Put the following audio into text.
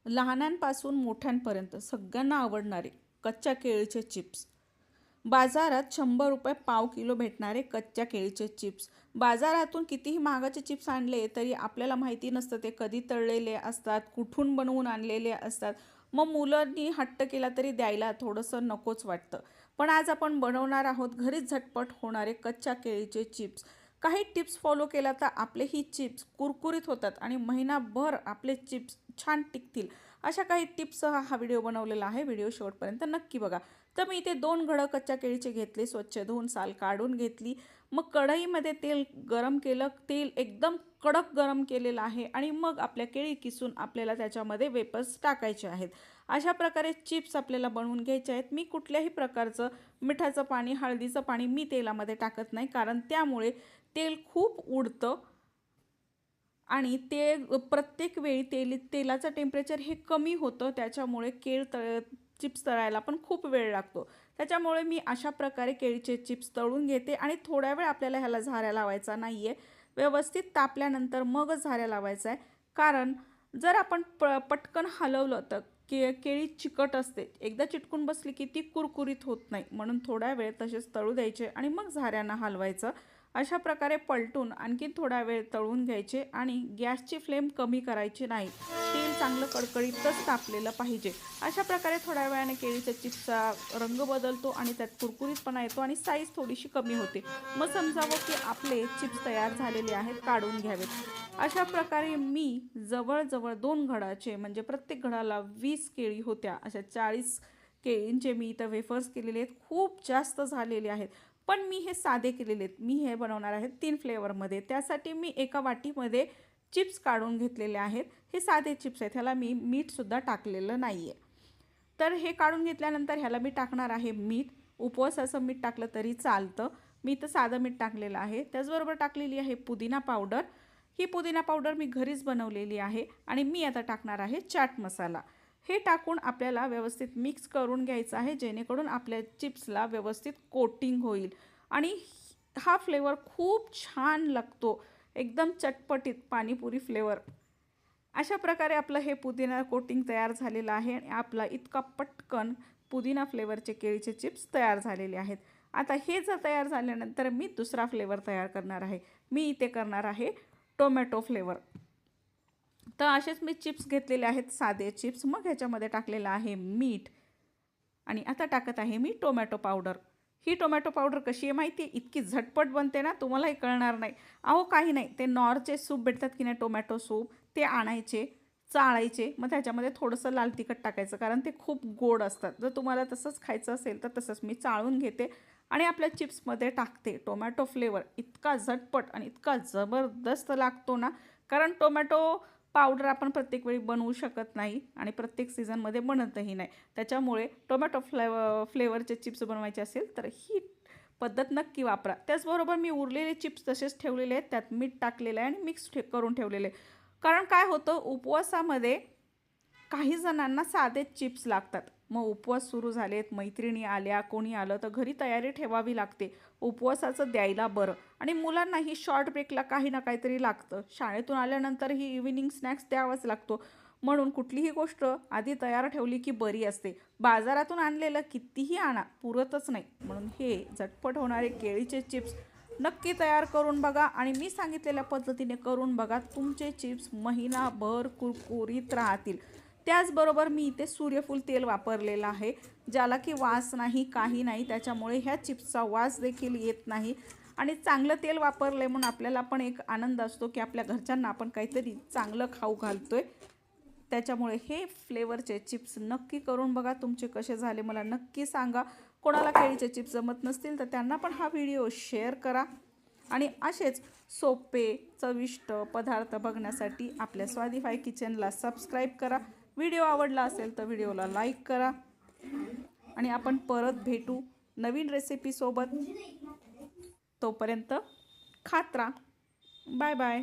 लहानांपासून मोठ्यांपर्यंत सगळ्यांना आवडणारे कच्च्या केळीचे चिप्स. बाजारात 100 रुपये पाव किलो भेटणारे कच्च्या केळीचे चिप्स. बाजारातून कितीही महागाचे चिप्स आणले तरी आपल्याला माहिती नसतं ते कधी तळलेले असतात, कुठून बनवून आणलेले असतात. मग मुलांनी हट्ट केला तरी द्यायला थोडंसं नकोच वाटतं. पण आज आपण बनवणार आहोत घरीच झटपट होणारे कच्च्या केळीचे चिप्स. काही टिप्स फॉलो केला तर आपले ही चिप्स कुरकुरीत होतात आणि महिनाभर आपले चिप्स छान टिकतील. अशा काही टिप्ससह हा व्हिडिओ बनवलेला आहे. व्हिडिओ शेवटपर्यंत नक्की बघा. तर मी इथे 2 घडं कच्च्या केळीचे घेतले, स्वच्छ धुवून साल काढून घेतली. मग कढईमध्ये तेल गरम केलं. तेल एकदम कडक गरम केलेलं आहे आणि मग आपल्या केळी किसून आपल्याला त्याच्यामध्ये वेपर्स टाकायचे आहेत. अशा प्रकारे चिप्स आपल्याला बनवून घ्यायचे आहेत. मी कुठल्याही प्रकारचं मिठाचं पाणी, हळदीचं पाणी मी तेलामध्ये टाकत नाही, कारण त्यामुळे तेल खूप उडतं आणि ते प्रत्येक वेळी तेलाचं टेम्परेचर हे कमी होतं. त्याच्यामुळे चिप्स तळायला पण खूप वेळ लागतो. त्याच्यामुळे मी अशा प्रकारे केळीचे चिप्स तळून घेते आणि थोड्या वेळ आपल्याला ह्याला झाऱ्या लावायचा नाही आहे. व्यवस्थित तापल्यानंतर मगच झाऱ्या लावायचा आहे, कारण जर आपण पटकन हलवलं तर केळी चिकट असते. एकदा चिटकून बसली की ती कुरकुरीत होत नाही. म्हणून थोडा वेळ तसेच तळू द्यायचे आणि मग झाऱ्यांना हलवायचं. अशा प्रकारे पलटून आणखी थोडा वेळ तळून घ्यायचे आणि गॅसची फ्लेम कमी करायची नाही. तेल चांगलं कडकडीतच तापलेलं पाहिजे. अशा प्रकारे थोड्या वेळाने केळीच्या चिप्सचा रंग बदलतो आणि त्यात कुरकुरीतपणा येतो आणि साईज थोडीशी कमी होते. मग समजावं की आपले चिप्स तयार झालेले आहेत, काढून घ्यावेत. अशा प्रकारे मी जवळजवळ 2 घडाचे, म्हणजे प्रत्येक घडाला 20 केळी होत्या, अशा 40 केळींचे मी इथं वेफर्स केलेले आहेत. खूप जास्त झालेले आहेत, पण मी हे साधे केलेले आहेत. मी हे बनवणार आहे 3 फ्लेवरमध्ये. त्यासाठी मी एका वाटीमध्ये चिप्स काढून घेतलेले आहेत. हे साधे चिप्स आहेत, ह्याला मी मीठसुद्धा टाकलेलं नाही आहे. तर हे काढून घेतल्यानंतर ह्याला मी टाकणार आहे मीठ. उपवासाचं मीठ टाकलं तरी चालतं. मी तर साधं मीठ टाकलेलं आहे. त्याचबरोबर टाकलेली आहे पुदिना पावडर. ही पुदिना पावडर मी घरीच बनवलेली आहे. आणि मी आता टाकणार आहे चाट मसाला. हे टाकून आपल्याला व्यवस्थित मिक्स करून घ्यायचं आहे, जेणेकरून आपल्या चिप्सला व्यवस्थित कोटिंग होईल. आणि हा फ्लेवर खूप छान लागतो, एकदम चटपटीत पाणीपुरी फ्लेवर. अशा प्रकारे आपलं हे पुदिना कोटिंग तयार झालेलं आहे आणि आपला इतका पटकन पुदिना फ्लेवरचे केळीचे चिप्स तयार झालेले आहेत. आता हे जर तयार झाल्यानंतर मी दुसरा फ्लेवर तयार करणार आहे. मी इथे करणार आहे टोमॅटो फ्लेवर. तर असेच मी चिप्स घेतलेले आहेत, साधे चिप्स. मग ह्याच्यामध्ये टाकलेलं आहे मीठ आणि आता टाकत आहे मी टोमॅटो पावडर. ही टोमॅटो पावडर कशी आहे माहिती आहे? इतकी झटपट बनते ना, तुम्हालाही कळणार नाही. अहो काही नाही, ते नॉरचे सूप भेटतात की नाही, टोमॅटो सूप, ते आणायचे, चाळायचे, मग त्याच्यामध्ये थोडंसं लाल तिखट टाकायचं, कारण ते खूप गोड असतात. जर तुम्हाला तसंच खायचं असेल तर तसंच मी चाळून घेते आणि आपल्या चिप्समध्ये टाकते. टोमॅटो फ्लेवर इतका झटपट आणि इतका जबरदस्त लागतो ना, कारण टोमॅटो पावडर आपण प्रत्येक वेळी बनवू शकत नाही आणि प्रत्येक सीझनमध्ये बनतही नाही. त्याच्यामुळे टोमॅटो फ्लेवरचे चिप्स बनवायचे असेल तर ही पद्धत नक्की वापरा. त्याचबरोबर मी उरलेले चिप्स तसेच ठेवलेले आहेत, त्यात मीठ टाकलेलं आहे आणि मिक्स करून ठेवलेले. कारण काय होतं, उपवासामध्ये काही जणांना साधे चिप्स लागतात. मग उपवास सुरू झालेत, मैत्रिणी आल्या, कोणी आलं तर घरी तयारी ठेवावी लागते उपवासाचं द्यायला बरं. आणि मुलांनाही शॉर्ट ब्रेकला काही ना काहीतरी लागतं. शाळेतून आल्यानंतरही इव्हिनिंग स्नॅक्स द्यावाच लागतो. म्हणून कुठलीही गोष्ट आधी तयार ठेवली की बरी असते. बाजारातून आणलेलं कितीही आणा, पुरतच नाही. म्हणून हे झटपट होणारे केळीचे चिप्स नक्की तयार करून बघा आणि मी सांगितलेल्या पद्धतीने करून बघा. तुमचे चिप्स महिनाभर कुरकुरीत राहतील. त्याचबरोबर मी इथे सूर्यफूल तेल वापरलेलं आहे, ज्याला की वास नाही, काही नाही. त्याच्यामुळे ह्या चिप्सचा वास देखील येत नाही आणि चांगलं तेल वापरले म्हणून आपल्याला पण एक आनंद असतो की आपल्या घरच्यांना आपण काहीतरी चांगलं खाऊ घालतोय. त्याच्यामुळे हे फ्लेवरचे चिप्स नक्की करून बघा. तुमचे कसे झाले मला नक्की सांगा. कोणाला केळीचे चिप्स जमत नसतील तर त्यांना पण हा व्हिडिओ शेअर करा. आणि असेच सोपे चविष्ट पदार्थ बघण्यासाठी आपल्या स्वादिफाय किचनला सबस्क्राईब करा. व्हिडिओ आवडला असेल तर व्हिडिओला लाईक करा आणि आपण परत भेटू नवीन रेसिपीसोबत. तोपर्यंत खात राहा. Bye bye.